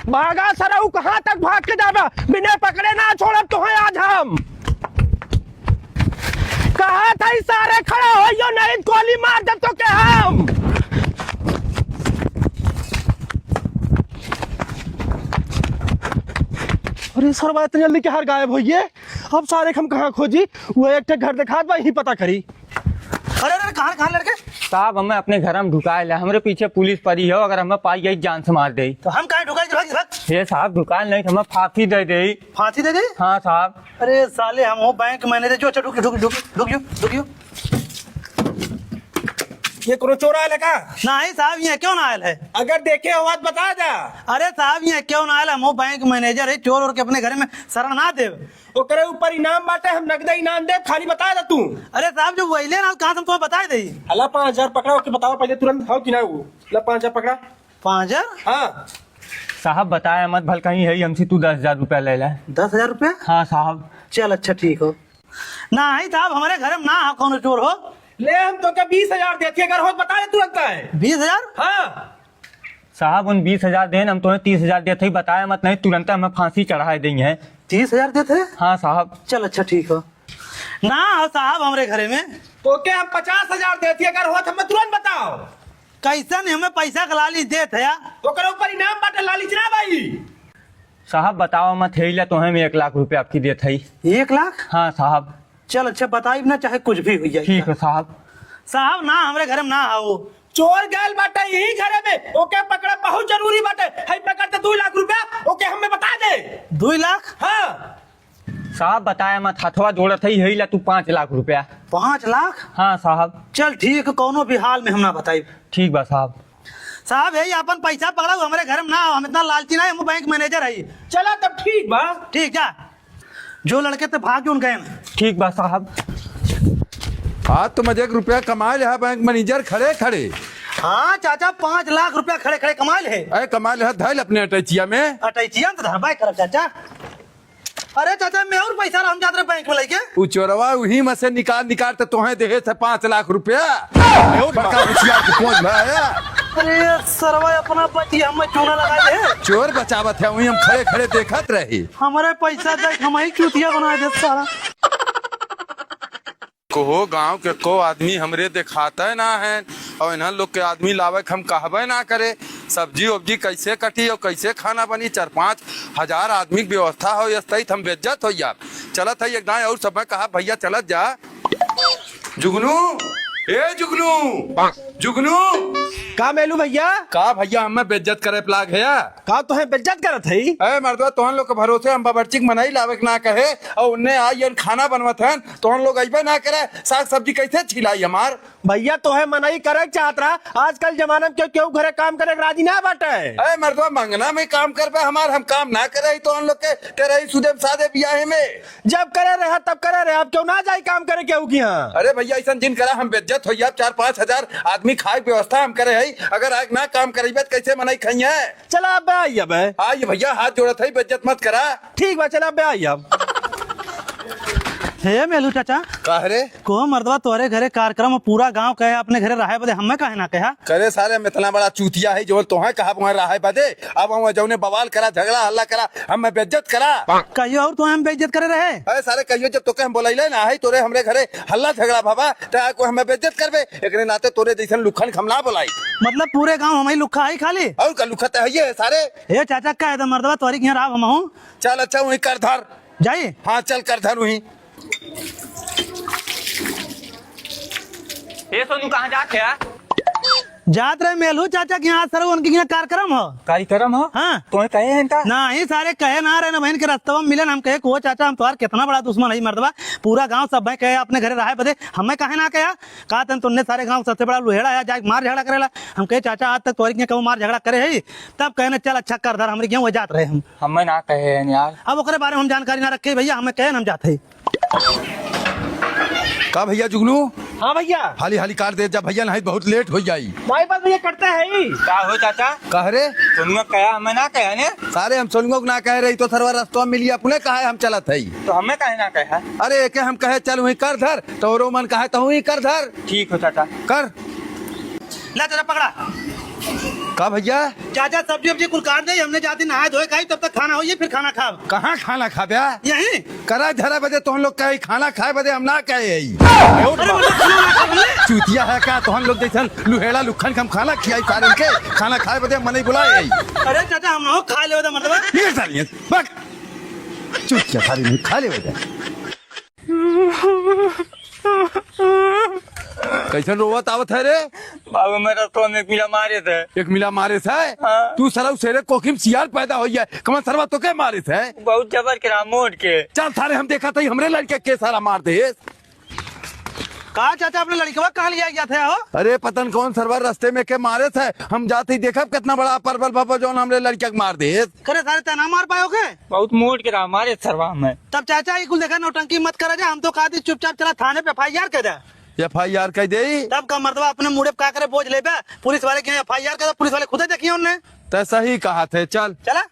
भागा सरऊ, कहाँ तक भाग के जाबा? बिना पकड़े ना छोड़ब तुम्हें आज हम। कहा था सारे खड़ा हो यो, नहीं गोली मार दे तो क्या हम। अरे सरवा इतनी जल्दी क्या गायब हो गए? अब सारे हम कहाँ खोजी? वो एक घर दिखा वही पता करी। अरे अरे कहाँ लड़के? साहब हमें अपने घर में ढुकाए ला, हमारे पीछे पुलिस पड़ी है, अगर हमें पाई गई जान से मार दे। तो हम कहाँ ढुकाए? ये साहब दुकान नहीं, हमें फांसी दे दे। फांसी दे दे? हाँ साहब। अरे साले हम हो बैंक मैनेजर जो। अच्छा रुक। ये करो चोर आयल है का? नहीं साहब ये क्यों ना आयल है? अगर देखे हो बात बता जा। अरे साहब ये क्यों ना आयल? हम हो बैंक मैनेजर है, चोर और के अपने घर में शरण ना दे। वो करे ऊपर इनाम बांटे, हम नगद इनाम दे, खाली बता दे तू। अरे साहब जो वहीले ना कहाँ तुम बता दे। अल्लाह 5000 पकड़ा के बताओ पहले तुरंत खाओ कि ना। वो 5000 पकड़ा। 5000? हाँ साहब बताया मत, भल कहीं है हमसे तू 10,000 रुपया ले ला। 10,000 रुपया? हाँ साहब। चल अच्छा ठीक हो। नहीं साहब हमारे घर में ना कौन चोर हो। ले हम तो क्या 20,000 देती अगर हो बता दे तुरंत है। 20,000? हाँ साहब उन 20,000 देन, हम तुम्हें 30,000 देते ही बताया मत, नहीं तुरंत हमें फांसी चढ़ा देंगे। 30,000 देते? हाँ साहब। चल अच्छा ठीक हो। ना हो साहब हमारे घरे में तो क्या हम 50,000 देती अगर हो तो हमें तुरंत बताओ। कैसा नहीं हमें पैसा का लालच देते है। तो करे ऊपर इनाम बांटे लालच ना भाई। साहब बताओ मत, है तुम्हें 1 लाख रुपया आपकी देते ही। 1 लाख? हाँ साहब। चल अच्छा बताई ना, चाहे कुछ भी हो जाए। ठीक है साहब। साहब ना हमारे घर में ना आओ। चोर गैल बाटे यही घरे में, ओके पकड़ा बहुत जरूरी बाटे। है पकड़ते 2 लाख रुपया, ओके हमें बता दे। 2 लाख? हाँ साहब बताया मत, हथवा जोड़त है ला तू 5 लाख रुपया। 5 लाख? हाँ साहब। चल ठीक कौनो भी हाल में हम ना बताई। ठीक बा साहब। साहब यही अपन पैसा पकड़ा हमारे घर में ना आओ, हम इतना लालची ना, हम बैंक मैनेजर है। चला तब ठीक बा। ठीक जा, जो लड़के तो भाग उन गए। ठीक बा साहब। आज तो मजे रुपया कमा लिया बैंक मैनेजर खड़े खड़े। हाँ चाचा 5 लाख रुपया खड़े खड़े कमाल है। अरे कमा लिया धैल अपने अटैचिया में। अटैचिया तो धरबाई करब चाचा। अरे चाचा मैं और पैसा हम जाते बैंक में लेके। उ चोरवा वही में से निकाल तो तुम्हें दे थे 5 लाख रुपया। अरे सरवा अपना पति हम चूना लगाए है। चोर बचावत है, वही हम खड़े खड़े देखत रहे। हमारे पैसा देख हम ही चूतिया बना दे सारा। को गांव के को आदमी हमरे दिखाता ना है, और इन्हन लोग के आदमी लावे हम कहबे ना करे। सब्जी वब्जी कैसे कटी और कैसे खाना बनी, 4-5 हजार आदमी की व्यवस्था हो, यही हम बेज्जत हो यार। चलत है एक दाएं और सब में कहा भैया चलत जा। जुगनू ए जुगनू का मेलू भैया? का भैया हमें बेज्जत करे प्लाग है का तो है बेज्जत करत है। अरे मर्दवा तोहन लोग के भरोसे हम बाबरचिक मनाई लावे ना कहे, और उन्ने आई खाना बनवत है तोहन लोग अइबे ना करे। साग सब्जी कैसे छिलाई हमार? भैया तो है मनाई करे चाहत रहा, आजकल जमाना में क्यों घरे काम करे राजी ना बाटे। अरे मर्दवा मंगना में काम कर पे हमार, हम काम ना करे तो हम लोग के रही सुदेव सादे बियाहे में। जब करे रहा तब करे रहे, अब क्यों ना जाए काम करे क्यों की? हाँ अरे भैया ऐसा जिन करा हम बेज्जत हो, 4-5 हजार आदमी खाए व्यवस्था हम करे है, अगर आज ना काम करेबे कैसे मनाई खाई है? चला अब आई अब आइए भैया हाथ जोड़त है, बेज्जत मत करा। ठीक बा चला अब आई अब। हे मेलू चाचा कहरे को मर्दवा तोरे घरे कार्यक्रम पूरा गांव कहे अपने घरे रहे बदे हमें कहे ना कहा। करे सारे में इतना बड़ा चूतिया है जो तो है कहा वहाँ रहा बदे। अब हम जौने बवाल करा, झगड़ा हल्ला करा, हम बेइज्जत करा। कहियो और तो हम बेइज्जत करे रहे। अरे सारे कहियो जब तोके हम बोलैले ना है तोरे हमरे घरे हल्ला झगड़ा भाबा त को हमें बेइज्जत करबे, एकरे नाते तोरे जैसन लुखन खमला बोलाई। मतलब पूरे गांव हम ही लुखा है खाली। और का लुखत है ये सारे। हे चाचा कहे तो मर्दवा तोरी के यहाँ राव हम हूँ। चल अच्छा वही कर धर जाइए। हाँ चल कर धर वही। ये सोनू कहाँ जाते है? जात रहे मेलू चाचा के यहाँ सर उनके यहाँ कार्यक्रम हो। कार्यक्रम हो? हाँ तुम्हें कहे हैं का? ना ही सारे कहे ना रहे ना बहन के रास्ते में मिलन हम कहे को चाचा हम तुम्हार कितना बड़ा दुश्मन है मर्दवा, पूरा गांव सब भाई कहे अपने घरे रहे बदे हमें कहे ना कहा कहा तुमने सारे गांव सबसे बड़ा लुहेड़ा है जाए मार झगड़ा करेला। हम कहे चाचा आज तक तोरी के कब मार झगड़ा करे है, तब कहने चल अच्छा कर धर हमारे गेहूँ जात रहे हम। हमें ना कहे हैं यार। अब ओकरे बारे में हम जानकारी ना रखे भैया, हमें कहे हम जाते का भैया जुगनू हाँ भैया हाली हाली काट दे, जब भैया नहीं बहुत लेट हो जाई। भाई बात भैया करते है ही। क्या हो चाचा? कह रे सोनू कहा हमें ना कहे ने? सारे हम सोनगो ना कह रही तो थरवा रास्ता में मिली अपने कहा हम चलत है। तो हमें कहे ना कहा? अरे एक हम कहे चल वही कर धर तो रो मन कहे तो वही कर धर। ठीक हो चाचा। कर ला चाचा पकड़ा। का भैया चाचा सब्जी वब्जी कुल काट दे, हमने जाते नहाए धोए खाई, तब तक खाना हो फिर खाना खा कहाँ खाना खा बया यही। करा धरा बजे तो हम लोग कहे खाना खाए बजे हम ना कहे चूतिया है क्या तो हम लोग जैसे लुहेड़ा लुखन के हम खाना खियाई सारे के खाना खाए बजे मन नहीं बुलाए। अरे चाचा हम ना खा ले मतलब चूतिया सारी नहीं खा ले बजे कैसे रोवत आवत है रे बाबू मेरा तो में मिला मारे थे। एक मिला मारे थे हाँ। तू सर सेरे कोखिम सियार पैदा हो गया कमन सरवा तो के मारे थे बहुत जबर करा मोड़ के। चल सारे हम देखा था हमरे लड़के के सारा मार दे। कहा चाचा अपने लड़के कहाँ लिया गया था हो? अरे पतन कौन सरवर रास्ते में के मारे थे हम जाते ही देखा कितना बड़ा परबल बाबा जो हमरे लड़के के मार दे। करे सारे तना मार पाओ के बहुत मोड़ के रहा मारे सरवा में। तब चाचा ये कुल देखा नौटंकी मत करा जा, हम तो कहा चुपचाप चला थाने पे FIR कर दे। FIR कह दे तब का मर्दवा अपने मुड़े पे का करे बोझ ले बे, पुलिस वाले के FIR कर, पुलिस वाले खुद देखिए उनने। तो सही कहा थे चल चला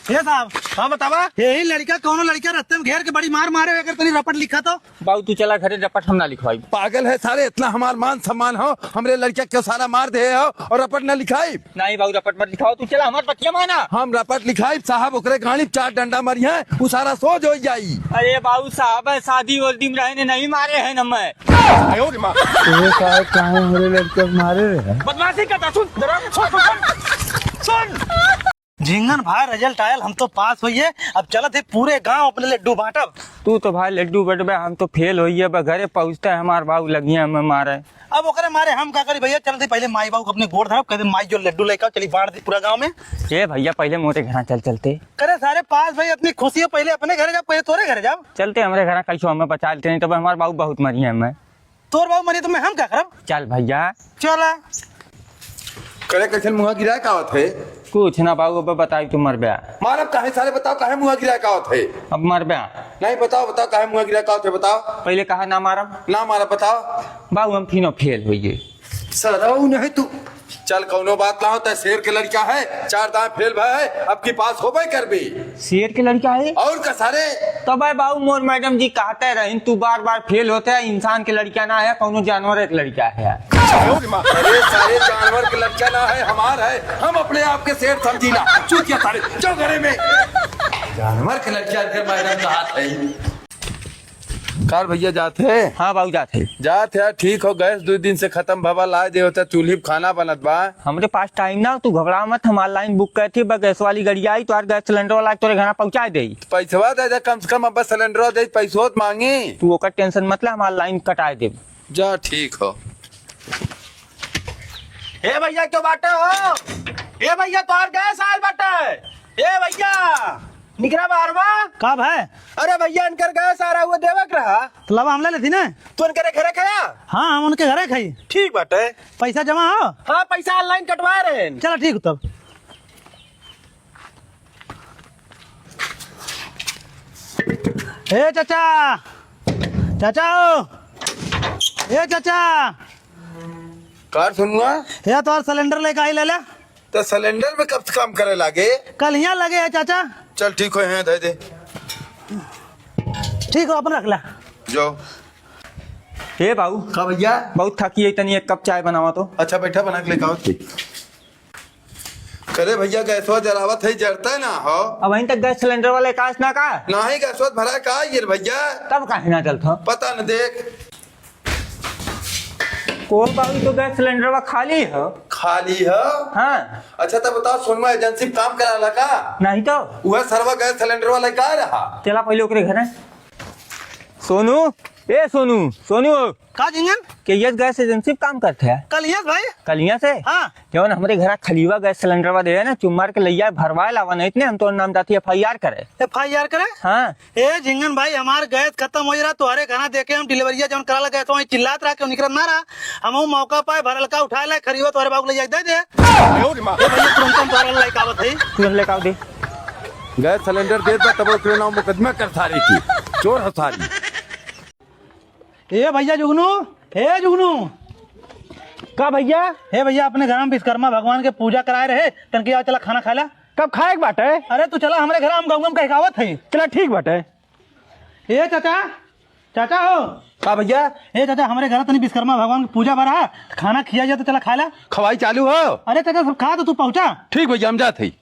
ये साहब हाँ बतावा यही लड़का कौन लड़का रास्ते में घेर के बड़ी मार मारे अगर तनी रपट लिखा तो बाबू तू चला घरे रपट हम ना लिखवाई। पागल है सारे इतना हमार मान सम्मान हो हमरे लड़के क्यों सारा मार दे हो और रपट न लिखाई। नहीं बाबू रपट मत लिखाओ, तू चला हमारे पतिया माना। हम रपट लिखाई साहब ओकरे गाड़ी 4 डंडा मरी है वो सारा सोच हो जाई। अरे बाबू साहब शादी वादी में रहने नहीं मारे है न मैं। बदमाशी करता सुन झिंगन भाई रिजल्ट आयल हम तो पास हुई है, अब चलत है पूरे गांव अपने लड्डू बांटब। तू तो भाई लड्डू बटबे हम तो फेल होइए घरे पहुँचते हमारे बाबू लगिया हमें मारे। अब ओकरे मारे हम का करी भैया, चलते पहले माई बाबू को अपने गोड़ धरब कहते माई जो लड्डू लेकर चली बांट दी पूरा गांव में। ये भैया पहले मोरे घर चल चलते करे सारे पास भाई अपनी खुशी पहले अपने घर जाओ पहले तोरे घर जाओ। चलते हमारे घर कैसे हमें बचा लेते नहीं तो हमारे बाबू बहुत मरी है हमें। तोर बाबू मरी तो मैं हम क्या करब। चल भैया चला करे कैसे मुँह गिरा का थे कुछ ना बाबू अब बताई तू मर बया मारब काहे सारे बताओ काहे मुँह गिरा का थे अब मर बया नहीं बताओ बताओ काहे मुँह गिरा का थे बताओ पहले कहा ना मारब ना मारा बताओ बाबू हम फिर फेल होइए। सरऊ नहीं तू चल कौनो बात ना होता शेर के लड़का है 4 दांत फेल भाई अब की पास हो भाई कर भी शेर के लड़का है और कसारे तो भाई बाबू मोर मैडम जी कहते रहे तू बार बार फेल होते है इंसान के लड़का ना है कौनो जानवर के लड़का है। अरे सारे जानवर के लड़का ना है हमार है हम अपने आप के शेर समझीला चूतिया सारे जो घरे में जानवर के लड़का मैडम का हाथ है। कार भैया जाते है हाँ बाबू जाते यार ठीक हो गैस 2 दिन से खत्म भवा लाए दे होता चूल्ही खाना बनत बा हमारे पास टाइम ना तू घबरा मत हमारी लाइन बुक कर थी गैस वाली गाड़ी आई तो गैस सिलेंडर वाला तोरे घर पहुंचा दे पैसा दे दे कम से कम अब सिलेंडर दे पैसो मांगी तू ओकर टेंशन मत ले हमारी लाइन कटा दे जा ठीक हो। ए भैया क्यों बाटे हो? ए भैया तो गैस आयल बाटे। ए भैया निकरा बारवा का भाई। अरे भैया इनकर गैस आ रहा हुआ देवक रहा तो लवा हमला लेती ना तो इनके घरे खाया। हाँ हम उनके घरे खाई। ठीक बाटे पैसा जमा हो हाँ पैसा ऑनलाइन कटवा रहे हैं। चलो ठीक तब ए चाचा चाचा ए चाचा कार सुनुआ या तो और सिलेंडर लेके आई ले ले तो सिलेंडर में कब से काम करे लागे कल यहाँ लगे है चाचा। चल ठीक हो हैं दे दे ठीक हो अपन रख ला जो हे बाबू का भैया बहुत थकी है तनी 1 कप चाय बनावा तो। अच्छा बैठा बना के लेके आओ करे भैया गैसवा जरावत है जरता है ना हो अब वहीं तक गैस सिलेंडर वाले काश ना का ना ही गैसवा भरा का ये भैया तब काहे ना चलता पता न देख को बाबू तो गैस सिलेंडर वा खाली है खाली है। हाँ अच्छा तब बताओ सोनमा एजेंसी में काम करा लगा नहीं तो वह सरवा गैस सिलेंडर वाला का रहा चला पहले ओकरे घर सोनू ए सोनू सोनू का झिंगन के ये गैस एजेंसी में काम करते हैं कल यहाँ भाई। कल यहाँ से हाँ जवन हमारे घर खलीवा गैस सिलेंडर वा दे ना चुम्मार के लैया भरवाए लावा नहीं इतने हम तो नाम जाती FIR करे FIR करे। हाँ ए झिंगन भाई हमार गैस खत्म हो रहा तुम्हारे खाना देखे हम डिलीवरिया जब करा गए तो चिल्लात रहा क्यों निकल ना रहा हम मौका पाए भरल का उठा ले खरीवा तुम्हारे बाबू ले जाए दे दे भैया तुरंत तुम्हारा लाइक आवत है तुरंत लेकर आओ दे गैस सिलेंडर दे तब ओकरे नाम मुकदमा कर थारी की चोर हसारी। ए भैया जुगनू हे जुगनू का भैया हे भैया अपने घर में विश्वकर्मा भगवान के पूजा कराए रहे तनकी चला खाना खा ला। कब खाए बाटे अरे तू चला हमारे घर हम गम कहावत है। चला ठीक बाटे ए चाचा चाचा हो का भैया ए चाचा हमारे घर तनी विश्वकर्मा भगवान की पूजा भरा खाना खिया जाए तो चला खा ला। खवाई चालू हो। अरे चाचा सब खा तो तू पहुंचा। ठीक भैया हम जाते ही।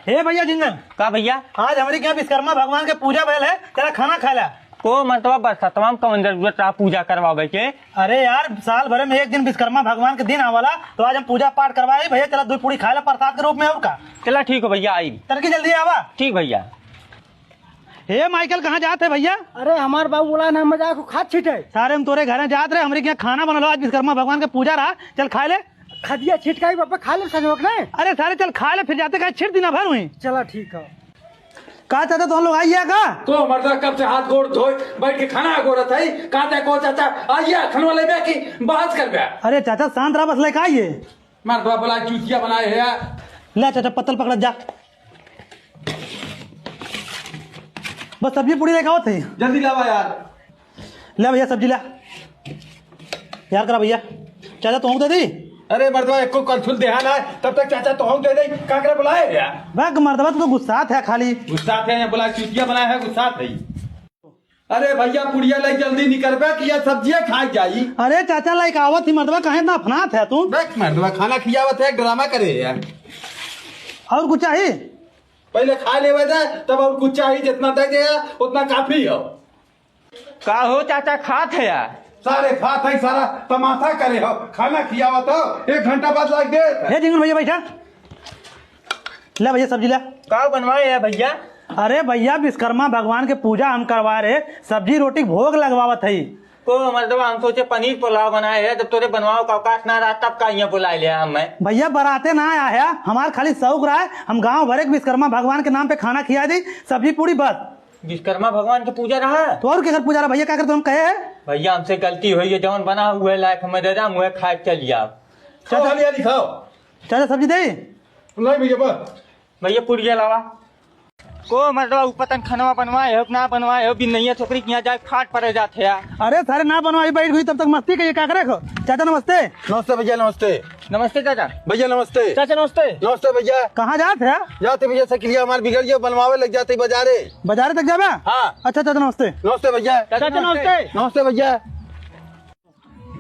हे भैया जिंदन का भैया आज हमारे यहाँ विश्वकर्मा भगवान के पूजा भयल है, चला खाना खा ला। को मतलब बरसतवा कौन जरूरत रहा पूजा करवावे के? अरे यार साल भर में एक दिन विश्वकर्मा भगवान के दिन आवाला तो आज हम पूजा पाठ करवाए भैया, चला 2 पूरी खा ला प्रसाद के रूप में। और का चला ठीक है भैया आई। तरकी जल्दी आवा। ठीक भैया। हे माइकल कहाँ जाते भैया? अरे हमार बाबू बोला ना मजाक को खाद छीटे। सारे हम तोरे घर जात रहे, हमारे यहाँ खाना बनलो आज विश्वकर्मा भगवान के पूजा रहा, चल खा ले। खदिया छिटकाई पापा खा ले संजोग नहीं। अरे सारे चल खा ले, फिर जाते कहा छिट दिना भर हुई। चला ठीक है। कहा चाचा तो हम लोग आइए का? तो मर्दा कब से हाथ गोड़ धोए बैठ के खाना गोरत है। कहा को चाचा आइए खनवा ले की बात कर बे। अरे चाचा शांत रहा, बस लेके आइए। मर्दा बोला चूतिया बनाए है। ले चाचा पत्तल पकड़ जा, बस सब्जी पूरी लेके आओ थे। जल्दी लावा यार। ले भैया सब्जी ला यार करा भैया। चाचा तो दे दी। अरे मर्दवा एक को कलछुल देहान है तब तक चाचा तो दे दे। का करे बुलाए यार। भाग मर्दबा तू तो गुस्सा है खाली। गुस्सा थे बोला चूतिया बनाया है गुस्सा थे। अरे भैया पुड़िया ले जल्दी निकल बे कि यह सब्जियां खाई जाई। अरे चाचा लाइक आवत ही मर्दबा कहे इतना अपनात है तू। देख मर्दवा खाना खियावत है एक ड्रामा करे यार। और कुछ चाहिए? पहले खा लेवे दे तब और कुछ चाहिए, जितना दे दे उतना काफी हो। का हो चाचा खात है यार? सारे खात है सारा तमाशा करे हो। खाना खियावत हो 1 घंटा बाद लग गए। हे जिंगन भैया बैठा। ले भैया सब्जी ला। का बनवाए है भैया? अरे भैया विश्वकर्मा भगवान के पूजा हम करवा रहे, सब्जी रोटी भोग लगवावत है। को मतलब हम सोचे पनीर पुलाव बनाए है, जब तोरे बनवाओ का अवकाश ना रहा तब का यहाँ बुला लिया हमें। भैया बराते ना आया है, हमार खाली शौक रहा है, हम गांव भरे के विश्वकर्मा भगवान के नाम पे खाना खिया दी, सब्जी पूरी बस। विश्वकर्मा भगवान की पूजा रहा है तो और क्या कर पूजा रहा भैया, क्या करते हम कहे है? भैया हमसे गलती हुई है, जौन बना हुआ है लायक हमें दे मुँह खा के चलिए आप। चाचा लिया दिखाओ। चाचा सब्जी दे। नहीं भैया बस भैया पूरी अलावा को मतलब ऊपर तक खनवा बनवाए हो ना बनवाए हो, बिन नहीं छोकरी के यहाँ जाए फाट पड़े जाते यार। अरे सारे ना बनवाई बैठ हुई तब तक मस्ती करिए, क्या करे? चाचा नमस्ते। नमस्ते भैया नमस्ते। नमस्ते चाचा। भैया नमस्ते। चाचा नमस्ते। नमस्ते भैया। कहाँ जाते है? जाते भैया सकिलिया हमारे बिगड़ गया बनवावे लग जाते बाजारे। बाजार तक जावे? हाँ। अच्छा चाचा नमस्ते। नमस्ते भैया। चाचा नमस्ते। नमस्ते भैया।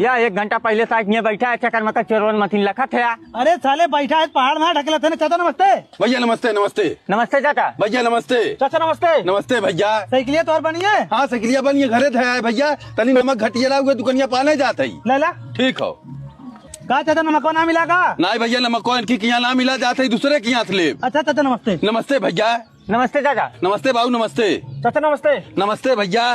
या 1 घंटा पहले साइड में बैठा है चक्कर में चोरवन मशीन लखा थे। अरे साले बैठा है पहाड़ में ढकेला थे ना। चाचा नमस्ते। भैया नमस्ते नमस्ते। नमस्ते चाचा। भैया नमस्ते। चाचा नमस्ते। नमस्ते भैया। साइकिलिया तो और बनिए। हाँ सकिलिया बनिए घरे थे भैया, तनी नमक घटिया लाओगे दुकनिया पाने जाते ही। ले ला। ठीक हो। कहा चाचा नमक ना मिला का? नहीं भैया नमक को इनकी किया ना मिला जाते ही दूसरे की यहाँ से ले। अच्छा चाचा नमस्ते। नमस्ते भैया। नमस्ते चाचा। नमस्ते बाबू नमस्ते। चाचा नमस्ते। नमस्ते भैया।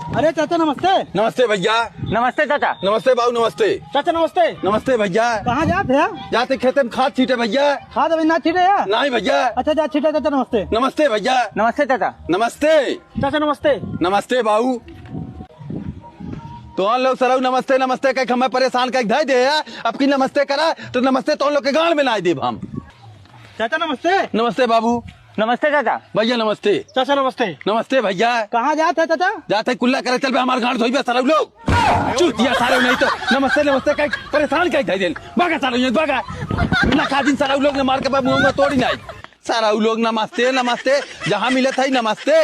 अरे चाचा नमस्ते। नमस्ते भैया। नमस्ते चाचा। नमस्ते बाबू नमस्ते। चाचा नमस्ते। नमस्ते भैया। कहाँ जाते है? जाते खेते में खाद छीटे भैया। खाद अभी ना छिटे है? नहीं भैया। अच्छा जा छिटे। चाचा नमस्ते। नमस्ते भैया। नमस्ते चाचा। नमस्ते। चाचा नमस्ते। नमस्ते बाबू। तो हम लोग सराउ नमस्ते नमस्ते कह हमें परेशान कह दे दे अब की नमस्ते करा तो नमस्ते तो लोग के गांव में ना देव हम। चाचा नमस्ते। नमस्ते बाबू। नमस्ते चाचा। भैया नमस्ते। चाचा नमस्ते। नमस्ते भैया। कहाँ जाते है चाचा? जाते कुल्ला करे चल बे हमारे गांव धोई बे सराउ लोग चूतिया सारे नहीं तो नमस्ते नमस्ते कह परेशान कह दे भागा सारा ये भागा ना का दिन सराउ लोग ने मार के मुंह में तोड़ी नहीं। सारा लोग नमस्ते नमस्ते जहाँ मिले था नमस्ते।